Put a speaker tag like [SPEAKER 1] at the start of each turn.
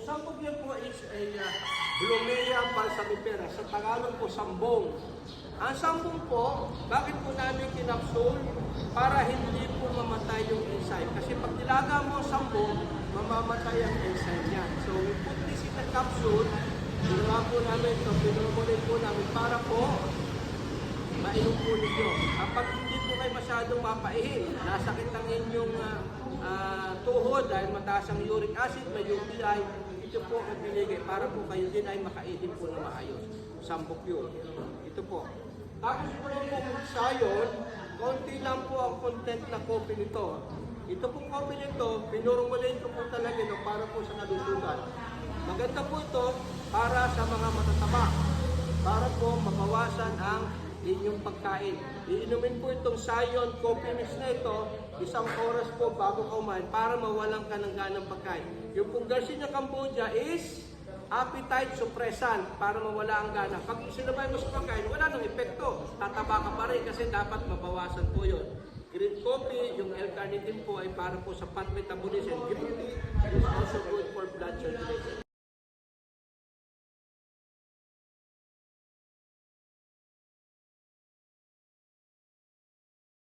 [SPEAKER 1] sambong yan po is a Blumea balsamifera. Sa Tagalog po, sambong. Ang sambong po, bakit po namin kinapsul? Para hindi po mamatay yung enzyme. Kasi pag nilaga mo ang sambong, mamamatay ang enzyme niya. So we put this in a capsule. Ginawa po namin ito, pinurumulit po namin para po mainom po ninyo. Kapag hindi po kayo masyadong mapaihin, nasakit ang inyong tuhod dahil mataas ang uric acid, may UTI, ito po ang binigay para po kayo din ay makaihin po na maayos. Sambok yun. Ito po. Tapos po yung sayon, konti lang po ang content na coffee nito. Ito pong coffee nito, pinurumulit ko po talaga ito para po sa kalusugan. Maganda po ito para sa mga matataba, para po mabawasan ang inyong pagkain. Iinumin po itong sayon coffee mix na ito, isang oras po bago kumain para mawalan ka ng ganang pagkain. Yung pong Garcinia Cambogia is appetite suppressant para mawala ang gana. Pag sinabay mo sa pagkain, wala nang epekto. Tataba ka pa rin kasi dapat mabawasan po yun. Green coffee, yung L-carnitine po ay para po sa fat metabolism. Green tea is also good for blood circulation.